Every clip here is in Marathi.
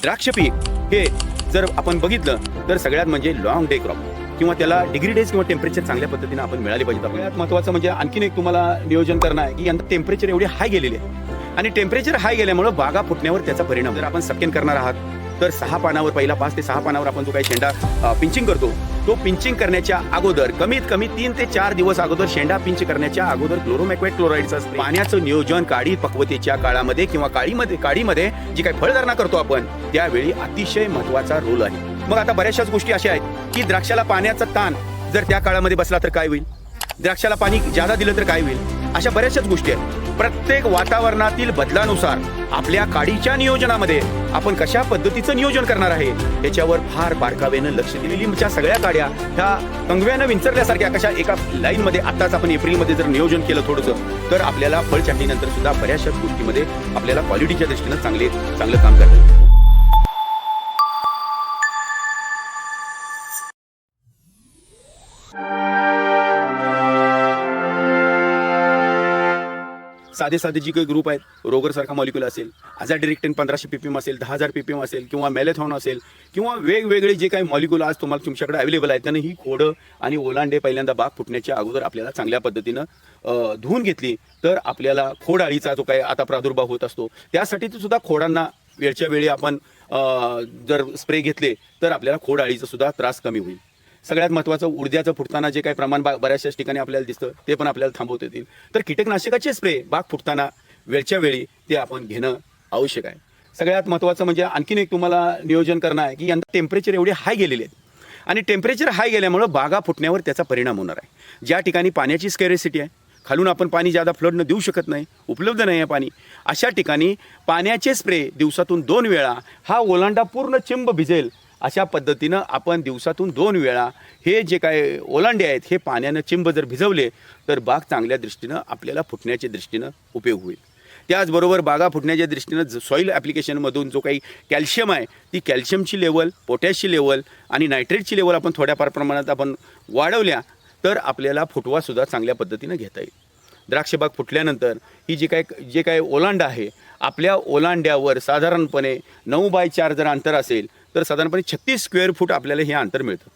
द्राक्ष पीक हे जर आपण बघितलं तर सगळ्यात म्हणजे लॉंग डे क्रॉप किंवा त्याला डिग्री डेज किंवा टेम्परेचर चांगल्या पद्धतीने आपण मिळाले पाहिजे. सगळ्यात महत्त्वाचं म्हणजे आणखीन एक तुम्हाला नियोजन करणं आहे की यंदा टेम्परेचर एवढे हाय गेलेले आहे आणि टेम्परेचर हाय गेल्यामुळे बागा फुटण्यावर त्याचा परिणाम. जर आपण सकेन करणार आहात तर 6 पानावर पहिला 5 ते 6 पानावर आपण जो काही शेंडा पिंचिंग करतो तो पिंचिंग करण्याच्या अगोदर कमीत कमी 3 ते 4 दिवस अगोदर शेंडा पिंच करण्याच्या अगोदर क्लोरोमॅक्वेट क्लोराईडचा पाण्याचं नियोजन काढी पक्वतेच्या काळामध्ये किंवा काढीमध्ये जी काही फळधारणा करतो आपण त्यावेळी अतिशय महत्त्वाचा रोल आहे. मग आता बऱ्याचशाच गोष्टी अशा आहेत की द्राक्षाला पाण्याचा ताण जर त्या काळामध्ये बसला तर काय होईल, द्राक्षाला पाणी जादा दिलं तर काय होईल, अशा बऱ्याचशाच गोष्टी आहेत. प्रत्येक वातावरणातील बदलानुसार आपल्या काडीच्या नियोजनामध्ये आपण कशा पद्धतीचं नियोजन करणार आहे याच्यावर फार बारकावेनं लक्ष दिलेली. लिंबच्या सगळ्या काड्या ह्या कंगव्यानं विंचरल्यासारख्या कशा एका लाईनमध्ये आत्ताच आपण एप्रिलमध्ये जर नियोजन केलं थोडंसं तर आपल्याला फळ छाटणीनंतर सुद्धा बऱ्याचशा गोष्टीमध्ये आपल्याला क्वालिटीच्या दृष्टीनं चांगलं काम करता येईल. साधे जी काही ग्रुप आहेत, रोगर सारखा मॉलिक्युल असेल, अझाडिरेक्टिन 1500 ppm असेल, 10,000 ppm असेल किंवा मॅलेथॉन असेल किंवा वेगवेगळे जे काही मॉलिक्युल आज तुम्हाला तुमच्याकडे अवेलेबल आहेत त्यानं ही खोडं आणि ओलांडे पहिल्यांदा बाग फुटण्याच्या अगोदर आपल्याला चांगल्या पद्धतीनं धुवून घेतली तर आपल्याला खोड अळीचा जो काही आता प्रादुर्भाव होत असतो त्यासाठी सुद्धा खोडांना वेळच्या वेळी आपण जर स्प्रे घेतले तर आपल्याला खोड अळीचा सुद्धा त्रास कमी होईल. सगळ्यात महत्त्वाचं उडद्याचं फुटताना जे काही प्रमाण बऱ्याचशा ठिकाणी आपल्याला दिसतं ते पण आपल्याला थांबवता येतील. तर कीटकनाशकाचे स्प्रे बाग फुटताना वेळच्या वेळी ते आपण घेणं आवश्यक आहे. सगळ्यात महत्त्वाचं म्हणजे आणखीन एक तुम्हाला नियोजन करणं आहे की यंदा टेम्परेचर एवढे हाय गेलेले आहेत आणि टेम्परेचर हाय गेल्यामुळे बागा फुटण्यावर त्याचा परिणाम होणार आहे. ज्या ठिकाणी पाण्याची स्कॅरेसिटी आहे, खालून आपण पाणी जादा फ्लडनं देऊ शकत नाही, उपलब्ध नाही आहे पाणी, अशा ठिकाणी पाण्याचे स्प्रे दिवसातून 2 वेळा हा ओलांडा पूर्ण चिंब भिजेल अशा पद्धतीनं आपण दिवसातून 2 वेळा हे जे काय ओलांडे आहेत हे पाण्यानं चिंब जर भिजवले तर बाग चांगल्या दृष्टीनं आपल्याला फुटण्याच्या दृष्टीनं उपयोग होईल. त्याचबरोबर बागा फुटण्याच्या दृष्टीनं सॉईल ॲप्लिकेशनमधून जो काही कॅल्शियम आहे ती कॅल्शियमची लेवल, पोटॅशची लेवल आणि नायट्रेटची लेवल आपण थोड्याफार प्रमाणात आपण वाढवल्या तर आपल्याला फुटवासुद्धा चांगल्या पद्धतीनं घेता येईल. द्राक्षबाग फुटल्यानंतर ही जे काय ओलांडा आहे आपल्या ओलांड्यावर साधारणपणे 9x4 जर अंतर असेल तर साधारणपणे 36 स्क्वेअर फूट आपल्याला हे अंतर मिळतं.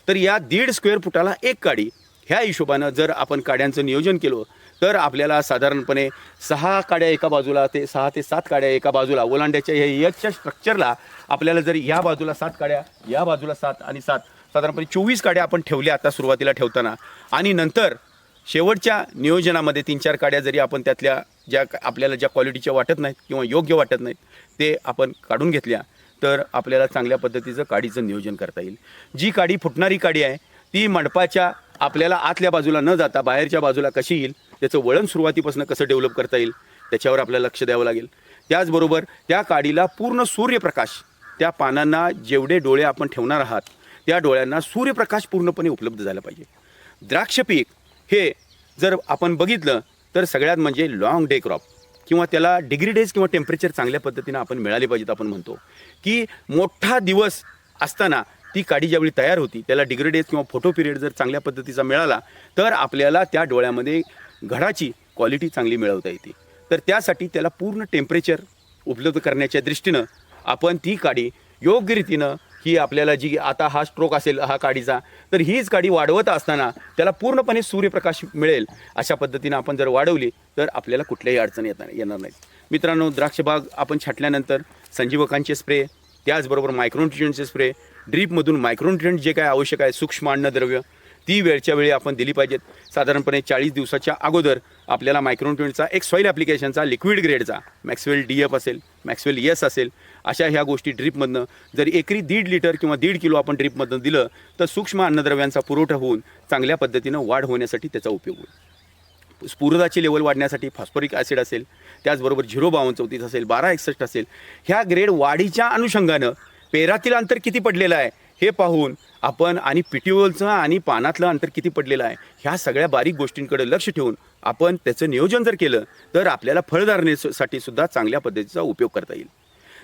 तर या 1.5 स्क्वेअर फुटाला एक काडी ह्या हिशोबानं जर आपण काड्यांचं नियोजन केलं तर आपल्याला साधारणपणे 6 काड्या एका बाजूला ते 6 ते 7 काड्या एका बाजूला ओलांड्याच्या ह्याच्या स्ट्रक्चरला आपल्याला जर या बाजूला 7 काड्या या बाजूला 7 आणि 7 साधारणपणे 24 काड्या आपण ठेवल्या आता सुरुवातीला ठेवताना आणि नंतर शेवटच्या नियोजनामध्ये 3-4 काड्या जरी आपण त्यातल्या ज्या आपल्याला ज्या क्वालिटीच्या वाटत नाहीत किंवा योग्य वाटत नाहीत ते आपण काढून घेतल्या तर आपल्याला चांगल्या पद्धतीचं काडीचं नियोजन करता येईल. जी काडी फुटणारी काडी आहे ती मंडपाच्या आपल्याला आतल्या बाजूला न जाता बाहेरच्या बाजूला कशी येईल त्याचं वळण सुरुवातीपासून कसं डेव्हलप करता येईल त्याच्यावर आपल्याला लक्ष द्यावं लागेल. त्याचबरोबर त्या काडीला पूर्ण सूर्यप्रकाश त्या पानांना जेवढे डोळे आपण ठेवणार आहात त्या डोळ्यांना सूर्यप्रकाश पूर्णपणे उपलब्ध झाला पाहिजे. द्राक्ष पीक हे जर आपण बघितलं तर सगळ्यात म्हणजे लॉंग डे क्रॉप किंवा त्याला डिग्री डेज किंवा टेम्परेचर चांगल्या पद्धतीनं आपण मिळाले पाहिजेत. आपण म्हणतो की मोठा दिवस असताना ती काडी ज्यावेळी तयार होती त्याला डिग्री डेज किंवा फोटो पिरियड जर चांगल्या पद्धतीचा मिळाला तर आपल्याला त्या डोळ्यामध्ये घडाची क्वालिटी चांगली मिळवता येते. तर त्यासाठी त्याला पूर्ण टेम्परेचर उपलब्ध करण्याच्या दृष्टीनं आपण ती काडी योग्य रीतीनं ही आपल्याला जी आता हा स्ट्रोक असेल हा काडीचा तर हीच काडी वाढवत असताना त्याला पूर्णपणे सूर्यप्रकाश मिळेल अशा पद्धतीनं आपण जर वाढवली तर आपल्याला कुठल्याही अडचण येणार नाहीत. मित्रांनो, द्राक्षबाग आपण छाटल्यानंतर संजीवकांचे स्प्रे, त्याचबरोबर मायक्रोन्युट्रिएंटचे स्प्रे, ड्रीपमधून मायक्रोन्युट्रिएंट जे काय आवश्यक आहे सूक्ष्म अन्नद्रव्य ती वेळच्या वेळी आपण दिली पाहिजेत. साधारणपणे 40 दिवसाच्या अगोदर आपल्याला मायक्रोन्युट्रिएंटचा एक सॉईल ॲप्लिकेशनचा लिक्विड ग्रेडचा मॅक्सवेल DF असेल, मॅक्सवेल ES असेल अशा ह्या गोष्टी ड्रीपमधनं जर एकरी 1.5 लिटर किंवा 1.5 किलो आपण ड्रीपमधनं दिलं तर सूक्ष्म अन्नद्रव्यांचा पुरवठा होऊन चांगल्या पद्धतीनं वाढ होण्यासाठी त्याचा उपयोग होईल. स्फुरदाची लेवल वाढण्यासाठी फॉस्फरिक ॲसिड असेल, त्याचबरोबर 05234 असेल, 1261 असेल, ह्या ग्रेड वाढीच्या अनुषंगानं पेरातील अंतर किती पडलेलं आहे हे पाहून आपण आणि पिटिओलचं आणि पानातलं अंतर किती पडलेलं आहे ह्या सगळ्या बारीक गोष्टींकडे लक्ष ठेवून आपण त्याचं नियोजन जर केलं तर आपल्याला फळधारणेसाठी सुद्धा चांगल्या पद्धतीचा उपयोग करता येईल.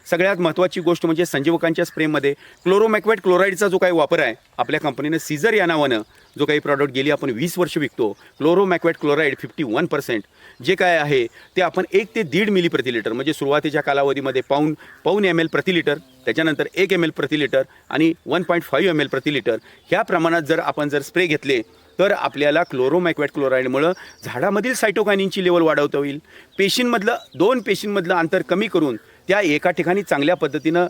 सगळ्यात महत्त्वाची गोष्ट म्हणजे संजीवकांच्या स्प्रेमध्ये क्लोरोमॅक्वेट क्लोराईडचा जो काही वापर आहे, आपल्या कंपनीनं सीझर या नावानं जो काही प्रॉडक्ट गेली आपण 20 वर्ष विकतो, क्लोरोमॅक्वेट क्लोराईड 51% जे काय आहे ते आपण 1 ते 1.5 मिली प्रति लिटर, म्हणजे सुरुवातीच्या कालावधीमध्ये पाऊण ml प्रति लिटर, त्याच्यानंतर 1 ml प्रति लिटर आणि 1.5 ml प्रति लिटर ह्या प्रमाणात जर आपण स्प्रे घेतले तर आपल्याला क्लोरोमॅक्वेट क्लोराईडमुळं झाडामधील सायटोकायनिनची लेवल वाढवता येईल. दोन पेशींमधलं अंतर कमी करून त्या एका ठिकाणी चांगल्या पद्धतीनं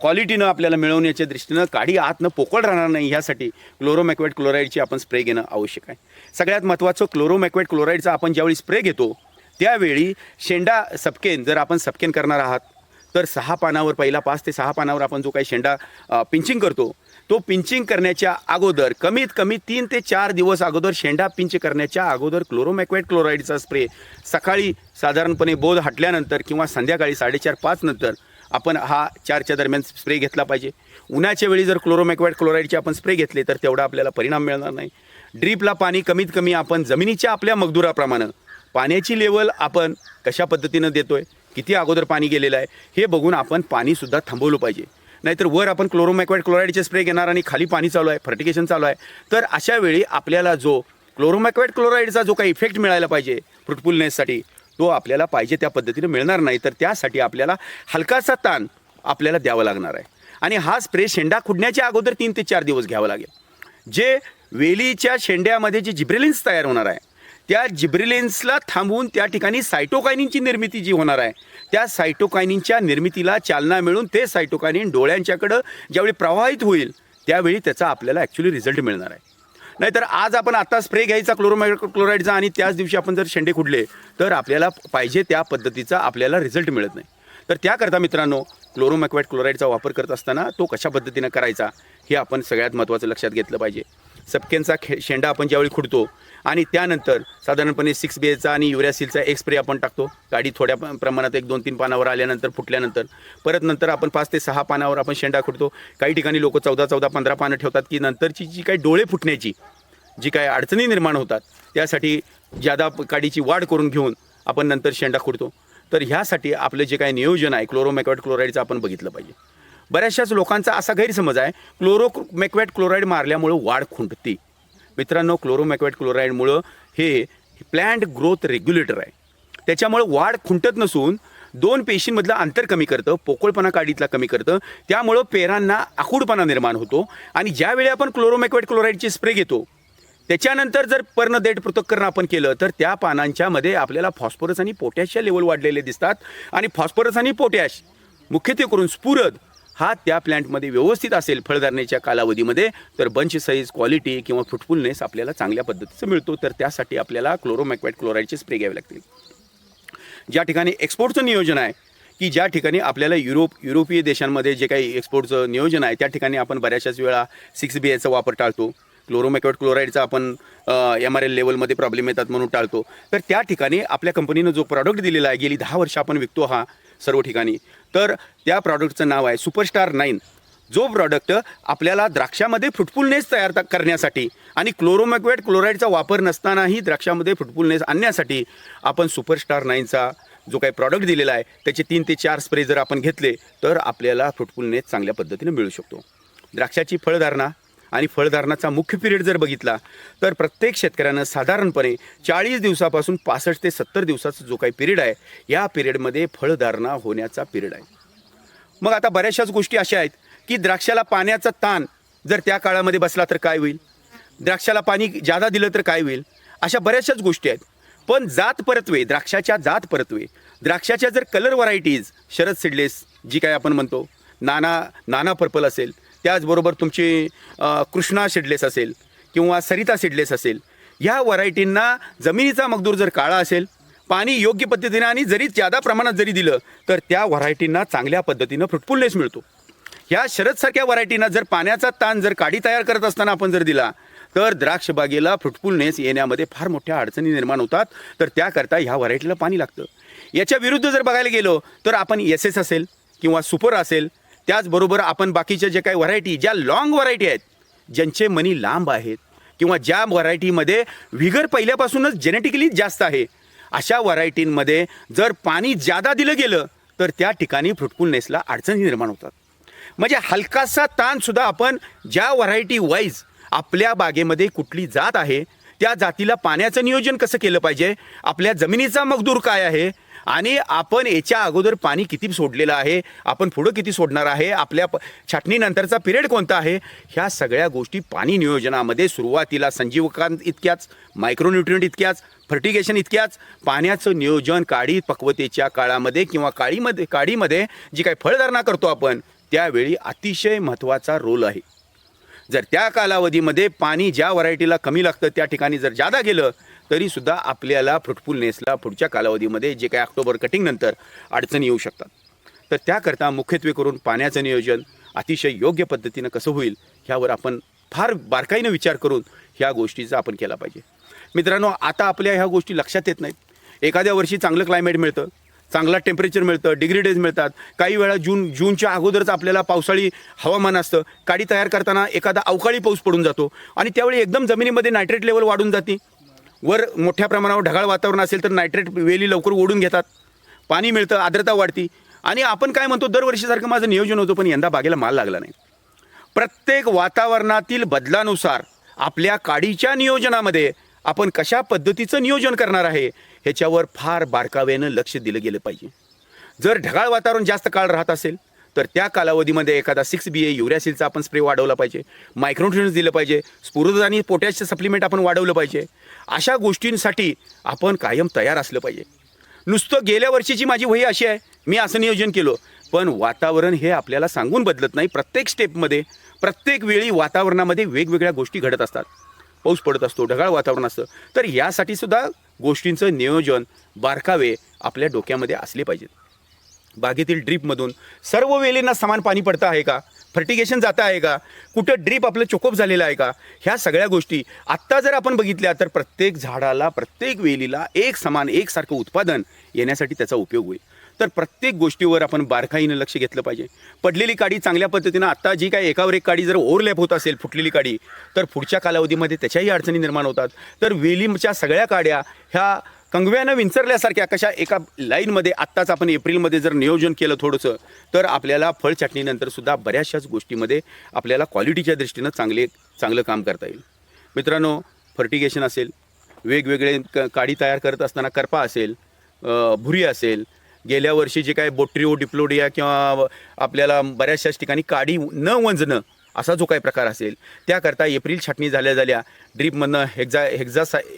क्वालिटीनं आपल्याला मिळवण्याच्या दृष्टीनं काडी आतनं पोकळ राहणार नाही, ह्यासाठी क्लोरोमॅक्वेट क्लोराईडची आपण स्प्रे घेणं आवश्यक आहे. सगळ्यात महत्त्वाचं क्लोरोमॅक्वेट क्लोराईडचा आपण ज्यावेळी स्प्रे घेतो त्यावेळी शेंडा सपकेन जर आपण सपकेन करणार आहात तर 6 पानावर पहिला 5 ते 6 पानावर आपण जो काही शेंडा पिंचिंग करतो, तो पिंचिंग करण्याच्या अगोदर कमीत कमी 3 ते 4 दिवस अगोदर शेंडा पिंच करण्याच्या अगोदर क्लोरोमॅक्वेट क्लोराईडचा स्प्रे सकाळी साधारणपणे बोध हटल्यानंतर किंवा संध्याकाळी 4:30-5 नंतर आपण हा 4च्या दरम्यान स्प्रे घेतला पाहिजे. उन्हाच्या वेळी जर क्लोरोमॅक्वेट क्लोराईडचे आपण स्प्रे घेतले तर तेवढा आपल्याला परिणाम मिळणार नाही. ड्रीपला पाणी कमीत कमी आपण जमिनीच्या आपल्या मगदुराप्रमाणे पाण्याची लेवल आपण कशा पद्धतीनं देतोय, किती अगोदर पाणी गेलेलं आहे हे बघून आपण पाणीसुद्धा थांबवलं पाहिजे. नाहीतर वर आपण क्लोरोमॅक्वेट क्लोराईडचे स्प्रे घेणार आणि खाली पाणी चालू आहे, फर्टिगेशन चालू आहे, तर अशा वेळी आपल्याला जो क्लोरोमॅक्वेट क्लोराईडचा जो काही इफेक्ट मिळायला पाहिजे फ्रुटफुलनेससाठी तो आपल्याला पाहिजे त्या पद्धतीने मिळणार नाही. तर त्यासाठी आपल्याला हलकासा ताण आपल्याला द्यावा लागणार आहे आणि हा स्प्रे शेंडा खुडण्याच्या अगोदर 3 ते 4 दिवस घ्यावा लागेल. जे वेलीच्या शेंड्यामध्ये जे जिब्रेलिन्स तयार होणार आहे त्या जिब्रेलिन्सला थांबवून त्या ठिकाणी सायटोकायनिनची निर्मिती जी होणार आहे त्या सायटोकायनिनच्या निर्मितीला चालना मिळून ते सायटोकायनिन डोळ्यांच्याकडं ज्यावेळी प्रवाहित होईल त्यावेळी त्याचा आपल्याला ॲक्च्युली रिझल्ट मिळणार आहे. नाहीतर आज आपण आता स्प्रे घ्यायचा क्लोरोमॅक्वेट क्लोराईडचा आणि त्याच दिवशी आपण जर शेंडे खुडले तर आपल्याला पाहिजे त्या पद्धतीचा आपल्याला रिझल्ट मिळत नाही. तर त्याकरता मित्रांनो क्लोरोमॅक्वेट क्लोराईडचा वापर करत असताना तो कशा पद्धतीनं करायचा हे आपण सगळ्यात महत्त्वाचं लक्षात घेतलं पाहिजे. सपकेनचा शेंडा आपण ज्यावेळी खुडतो आणि त्यानंतर साधारणपणे 6BAचा आणि युरॅसिलचा एक स्प्रे आपण टाकतो. गाडी थोड्या प्रमाणात 1-2-3 पानावर आल्यानंतर फुटल्यानंतर परत नंतर आपण 5 ते 6 पानावर आपण शेंडा खुडतो. काही ठिकाणी लोक 14-15 पानं ठेवतात की नंतरची जी काही डोळे फुटण्याची जी काही अडचणी निर्माण होतात त्यासाठी जादा काडीची वाढ करून घेऊन आपण नंतर शेंडा खुडतो. तर ह्यासाठी आपलं जे काही नियोजन आहे क्लोरोमॅक्वेट क्लोराईडचं आपण बघितलं पाहिजे. बऱ्याचशाच लोकांचा असा गैरसमज आहे क्लोरोमॅक्वेट क्लोराईड मारल्यामुळं वाढ खुंटते. मित्रांनो क्लोरोमॅक्वेट क्लोराईडमुळं हे प्लॅन्ट ग्रोथ रेग्युलेटर आहे, त्याच्यामुळं वाढ खुंटत नसून 2 पेशींमधलं अंतर कमी करतं, पोकळपणा काडीतला कमी करतं, त्यामुळं पेरांना आखूडपणा निर्माण होतो. आणि ज्यावेळी आपण क्लोरोमॅक्वेट क्लोराईडची स्प्रे घेतो त्याच्यानंतर जर पर्णदेठ पृथक्करण आपण केलं तर त्या पानांच्या मध्ये आपल्याला फॉस्फरस आणि पोटॅशच्या लेवल वाढलेले दिसतात. आणि फॉस्फरस आणि पोटॅश मुख्यत्वे करून स्फुरद हा त्या प्लॅन्टमध्ये व्यवस्थित असेल फळधारणेच्या कालावधीमध्ये तर बंच साईज क्वालिटी किंवा फ्रुटफुलनेस आपल्याला चांगल्या पद्धतीचं मिळतो. तर त्यासाठी आपल्याला क्लोरोमॅक्वेट क्लोराईडचे स्प्रे घ्यावे लागतील. ज्या ठिकाणी एक्सपोर्टचं नियोजन आहे की ज्या ठिकाणी आपल्याला युरोपीय देशांमध्ये जे काही एक्सपोर्टचं नियोजन आहे त्या ठिकाणी आपण बऱ्याचशाच वेळा 6BAचा वापर टाळतो. क्लोरोमॅक्वेट क्लोराईडचा आपण MRL लेवलमध्ये प्रॉब्लेम येतात म्हणून टाळतो. तर त्या ठिकाणी आपल्या कंपनीनं जो प्रॉडक्ट दिलेला आहे गेली 10 वर्ष आपण विकतो हा सर्व ठिकाणी, तर त्या प्रॉडक्टचं नाव आहे सुपरस्टार 9. जो प्रॉडक्ट आपल्याला द्राक्षामध्ये फ्रुटफुलनेस तयार करण्यासाठी आणि क्लोरोमॅक्वेट क्लोराईडचा वापर नसतानाही द्राक्षामध्ये फ्रुटफुलनेस आणण्यासाठी आपण सुपरस्टार 9चा जो काही प्रॉडक्ट दिलेला आहे त्याचे 3 ते 4 स्प्रे जर आपण घेतले तर आपल्याला फ्रुटफुलनेस चांगल्या पद्धतीने मिळू शकतो. द्राक्षाची फळधारणा आणि फळधारणाचा मुख्य पिरियड जर बघितला तर प्रत्येक शेतकऱ्यानं साधारणपणे 40 दिवसापासून 65 ते 70 दिवसाचा जो काही पिरियड आहे या पिरियडमध्ये फळधारणा होण्याचा पिरियड आहे. मग आता बऱ्याचशाच गोष्टी अशा आहेत की द्राक्षाला पाण्याचा ताण जर त्या काळामध्ये बसला तर काय होईल, द्राक्षाला पाणी जादा दिलं तर काय होईल, अशा बऱ्याचशाच गोष्टी आहेत. पण जात परत्वे, द्राक्षाच्या जात परत्वे, द्राक्षाच्या जर कलर व्हरायटीज शरद सीडलेस जी काय आपण म्हणतो, नाना पर्पल असेल, त्याचबरोबर तुमची कृष्णा सीडलेस असेल किंवा सरिता सीडलेस असेल, ह्या व्हरायटींना जमिनीचा मगदूर जर काळा असेल, पाणी योग्य पद्धतीने आणि जरी जादा प्रमाणात जरी दिलं तर त्या व्हरायटींना चांगल्या पद्धतीनं फ्रुटफुलनेस मिळतो. ह्या शरदसारख्या व्हरायटींना जर पाण्याचा ताण जर काडी तयार करत असताना आपण जर दिला तर द्राक्ष बागेला फ्रुटफुलनेस येण्यामध्ये फार मोठ्या अडचणी निर्माण होतात. तर त्याकरता ह्या व्हरायटीला पाणी लागतं. याच्या विरुद्ध जर बघायला गेलो तर आपण SS असेल किंवा सुपर असेल, त्याचबरोबर आपण बाकीच्या जे काही व्हरायटी ज्या लॉंग व्हरायटी आहेत ज्यांचे मनी लांब आहेत किंवा ज्या व्हरायटीमध्ये व्हिगर पहिल्यापासूनच जेनेटिकली जास्त आहे, अशा व्हरायटींमध्ये जर पाणी जादा दिलं गेलं तर त्या ठिकाणी फ्रुटफुलनेसला अडचणी निर्माण होतात. म्हणजे हलकासा ताणसुद्धा आपण ज्या व्हरायटी वाईज आपल्या बागेमध्ये कुठली जात आहे त्या जातीला पाण्याचं नियोजन कसं केलं पाहिजे, आपल्या जमिनीचा मकदूर काय आहे आणि आपण याच्या अगोदर पाणी किती सोडलेलं आहे, आपण पुढं किती सोडणार आहे, आपल्या छाटणीनंतरचा पिरियड कोणता आहे, ह्या सगळ्या गोष्टी पाणी नियोजनामध्ये सुरुवातीला संजीवकांत इतक्याच, मायक्रोन्यूट्रिएंट इतक्याच, फर्टिगेशन इतक्याच, पाण्याचं नियोजन काढी पक्वतेच्या काळामध्ये किंवा काढीमध्ये जी काही फळधारणा करतो आपण त्यावेळी अतिशय महत्त्वाचा रोल आहे. जर त्या कालावधीमध्ये पाणी ज्या व्हरायटीला कमी लागतं त्या ठिकाणी जर जादा गेलं तरीसुद्धा आपल्याला फ्रुटफुलनेसला पुढच्या कालावधीमध्ये जे काही ऑक्टोबर कटिंगनंतर अडचणी येऊ शकतात. तर त्याकरता मुख्यत्वे करून पाण्याचं नियोजन अतिशय योग्य पद्धतीनं कसं होईल ह्यावर आपण फार बारकाईनं विचार करून ह्या गोष्टीचा आपण केला पाहिजे. मित्रांनो, आता आपल्या ह्या गोष्टी लक्षात येत नाहीत. एखाद्या वर्षी चांगलं क्लायमेट मिळतं, चांगला टेम्परेचर मिळतं, डिग्री डेज मिळतात, काही वेळा जूनच्या अगोदरच आपल्याला पावसाळी हवामान असतं, काडी तयार करताना एखादा अवकाळी पाऊस पडून जातो आणि त्यावेळी एकदम जमिनीमध्ये नायट्रेट लेवल वाढून जाते. वर मोठ्या प्रमाणावर ढगाळ वातावरण असेल तर नायट्रेट वेली लवकर ओढून घेतात, पाणी मिळतं, आर्द्रता वाढती आणि आपण काय म्हणतो दरवर्षीसारखं माझं नियोजन होतं पण यंदा बागेला माल लागला नाही. प्रत्येक वातावरणातील बदलानुसार आपल्या काडीच्या नियोजनामध्ये आपण कशा पद्धतीचं नियोजन करणार आहे ह्याच्यावर फार बारकाव्यानं लक्ष दिलं गेलं पाहिजे. जर ढगाळ वातावरण जास्त काळ राहत असेल तर त्या कालावधीमध्ये एखादा 6BA युरॅसिलचा आपण स्प्रे वाढवला पाहिजे, मायक्रोन्यूट्रिएंट्स दिलं पाहिजे, स्फुरद आणि पोटॅशचं सप्लिमेंट आपण वाढवलं पाहिजे. अशा गोष्टींसाठी आपण कायम तयार असलं पाहिजे. नुसतं गेल्या वर्षीची माझी वही अशी आहे, मी असं नियोजन केलं, पण वातावरण हे आपल्याला सांगून बदलत नाही. प्रत्येक स्टेपमध्ये प्रत्येक वेळी वातावरणामध्ये वेगवेगळ्या गोष्टी घडत असतात. पाऊस पडत असतो, ढगाळ वातावरण असतं, तर यासाठी सुद्धा गोष्टींचं नियोजन बारकावे आपल्या डोक्यामध्ये असले पाहिजेत. बागेतील ड्रीपमधून सर्व वेलींना समान पाणी पडतं आहे का, फर्टिगेशन जातं आहे का, कुठं ड्रीप आपलं चोकोप झालेलं आहे का, ह्या सगळ्या गोष्टी आत्ता जर आपण बघितल्या तर प्रत्येक झाडाला प्रत्येक वेलीला एक समान एकसारखं उत्पादन येण्यासाठी त्याचा उपयोग होईल. तर प्रत्येक गोष्टीवर आपण बारकाईनं लक्ष घेतलं पाहिजे. पडलेली काडी चांगल्या पद्धतीनं आत्ता जी काय एकावर एक काडी जर ओव्हरलॅप होत असेल फुटलेली काडी तर पुढच्या कालावधीमध्ये त्याच्याही अडचणी निर्माण होतात. तर वेलीच्या सगळ्या काड्या ह्या कंगव्यानं विंचरल्यासारख्या कशा एका लाईनमध्ये आत्ताच आपण एप्रिलमध्ये जर नियोजन केलं थोडंसं तर आपल्याला फळ छाटणीनंतर सुद्धा बऱ्याचशाच गोष्टीमध्ये आपल्याला क्वालिटीच्या दृष्टीनं चांगलं काम करता येईल. मित्रांनो, फर्टिगेशन असेल, वेगवेगळे काडी तयार करत असताना करपा असेल, भुरी असेल, गेल्या वर्षी जे काय बोट्रिओ डिप्लोडिया किंवा आपल्याला बऱ्याचशाच ठिकाणी काडी न वंजणं असा जो काही प्रकार असेल त्याकरता एप्रिल छाटणी झाल्या ड्रीपमधनं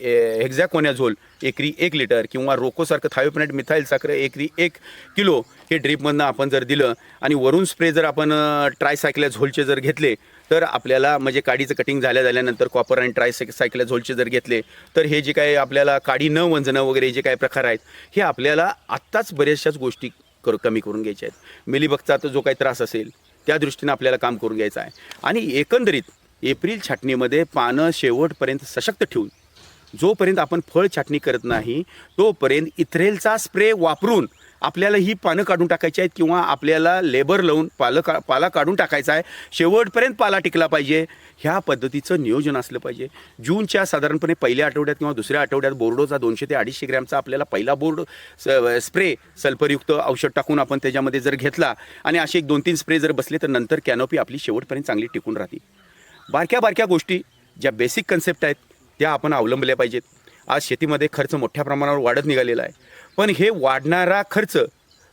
हेक्झॅकोनॅझोल एकरी 1 लिटर किंवा रोकोसारखं थायोपिनेट मिथाईल साखर एकरी 1 किलो हे ड्रीपमधनं आपण जर दिलं आणि वरून स्प्रे जर आपण ट्रायसायक्लाझोलचे जर घेतले तर आपल्याला म्हणजे काडीचं कटिंग झाल्यानंतर कॉपर आणि ट्रायसायक्लाझोलचे जर घेतले तर हे जे काही आपल्याला काडी न वंजणं वगैरे जे काही प्रकार आहेत हे आपल्याला आत्ताच बऱ्याचशाच गोष्टी कमी करून घ्यायच्या आहेत. मिलीबगचा जो काही त्रास असेल त्या दृष्टीनं आपल्याला काम करून घ्यायचं आहे. आणि एकंदरीत एप्रिल छाटणीमध्ये पानं शेवटपर्यंत सशक्त ठेवून जोपर्यंत आपण फळ छाटणी करत नाही तोपर्यंत इथ्रेलचा स्प्रे वापरून आपल्याला ही पानं काढून टाकायची आहेत किंवा आपल्याला लेबर लावून पाला काढून टाकायचा आहे. शेवटपर्यंत पाला टिकला पाहिजे, ह्या पद्धतीचं नियोजन असलं पाहिजे. जूनच्या साधारणपणे पहिल्या आठवड्यात किंवा दुसऱ्या आठवड्यात बोर्डोचा 200 ते 250 ग्रॅमचा आपल्याला पहिला बोर्ड स्प्रे सल्फरयुक्त औषध टाकून आपण त्याच्यामध्ये जर घेतला आणि असे 1-2-3 स्प्रे जर बसले तर नंतर कॅनोपी आपली शेवटपर्यंत चांगली टिकून राहते. बारक्या गोष्टी ज्या बेसिक कन्सेप्ट आहेत त्या आपण अवलंबल्या पाहिजेत. आज शेतीमध्ये खर्च मोठ्या प्रमाणावर वाढत निघालेला आहे, पण हे वाढणारा खर्च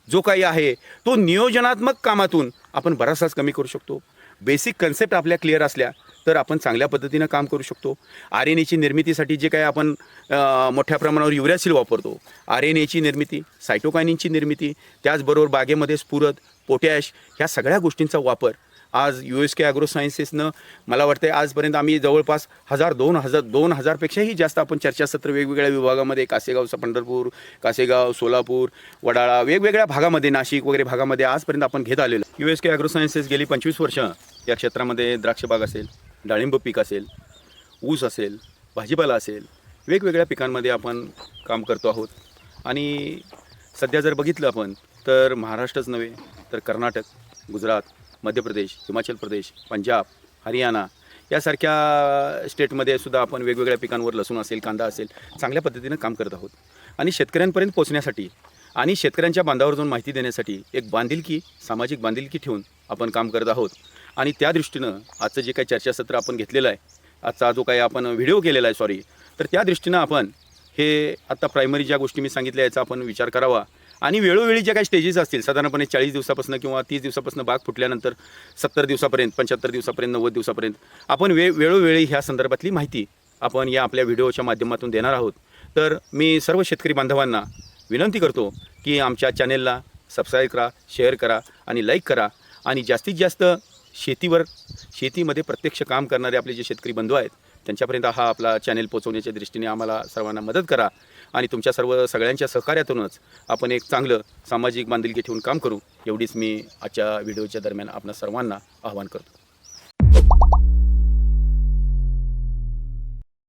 जो काही आहे तो नियोजनात्मक कामातून आपण बराचसाच कमी करू शकतो. बेसिक कन्सेप्ट आपल्या क्लिअर असल्या तर आपण चांगल्या पद्धतीनं काम करू शकतो. RNAची निर्मितीसाठी जे काही आपण मोठ्या प्रमाणावर युरॅसिल वापरतो, RNAची निर्मिती, सायटोकायनिनची निर्मिती, त्याचबरोबर बागेमध्ये स्फुरद, पोटॅश ह्या सगळ्या गोष्टींचा वापर आज USK ॲग्रो सायन्सेसनं मला वाटतं आजपर्यंत आम्ही जवळपास 2,000पेक्षाही जास्त आपण चर्चासत्र वेगवेगळ्या विभागामध्ये कासेगाव, पंढरपूर, कासेगाव, सोलापूर, वडाळा वेगवेगळ्या भागामध्ये, नाशिक वगैरे भागामध्ये आजपर्यंत आपण घेत आलेलो. USK ॲग्रो सायन्सेस गेली 25 वर्ष या क्षेत्रामध्ये द्राक्षबाग असेल, डाळिंब पीक असेल, ऊस असेल, भाजीपाला असेल, वेगवेगळ्या पिकांमध्ये आपण काम करतो आहोत. आणि सध्या जर बघितलं आपण तर महाराष्ट्रच नव्हे तर कर्नाटक, गुजरात, मध्य प्रदेश, हिमाचल प्रदेश, पंजाब, हरियाणा यासारख्या स्टेटमध्ये सुद्धा आपण वेगवेगळ्या पिकांवर लसूण असेल, कांदा असेल चांगल्या पद्धतीनं काम करत आहोत. आणि शेतकऱ्यांपर्यंत पोचण्यासाठी आणि शेतकऱ्यांच्या बांधावर जाऊन माहिती देण्यासाठी एक बांधिलकी, सामाजिक बांधिलकी ठेवून आपण काम करत आहोत. आणि त्या दृष्टीनं आजचं जे काही चर्चासत्र आपण घेतलेलं आहे, आजचा जो काही आपण व्हिडिओ केलेला आहे तर त्या दृष्टीनं आपण हे आत्ता प्रायमरी ज्या गोष्टी मी सांगितल्या याचा आपण विचार करावा. आणि वेळोवेळी ज्या काही स्टेजेस असतील, साधारणपणे 40 दिवसापासून किंवा 30 दिवसापासून बाग फुटल्यानंतर 70 दिवसापर्यंत, 75 दिवसापर्यंत, 90 दिवसापर्यंत आपण वेळोवेळी ह्या संदर्भातली माहिती आपण या आपल्या व्हिडिओच्या माध्यमातून देणार आहोत. तर मी सर्व शेतकरी बांधवांना विनंती करतो की आमच्या चॅनेलला सबस्क्राईब करा, शेअर करा आणि लाईक करा. आणि जास्तीत जास्त शेतीमध्ये प्रत्यक्ष काम करणारे आपले जे शेतकरी बंधू आहेत त्यांच्यापर्यंत हा आपला चॅनेल पोहोचवण्याच्या दृष्टीने आम्हाला सर्वांना मदत करा. आणि तुमच्या सगळ्यांच्या सहकार्यातूनच आपण एक चांगलं सामाजिक बांधिलकी ठेवून काम करू, एवढीच मी आजच्या व्हिडिओच्या दरम्यान आपणा सर्वांना आवाहन करतो.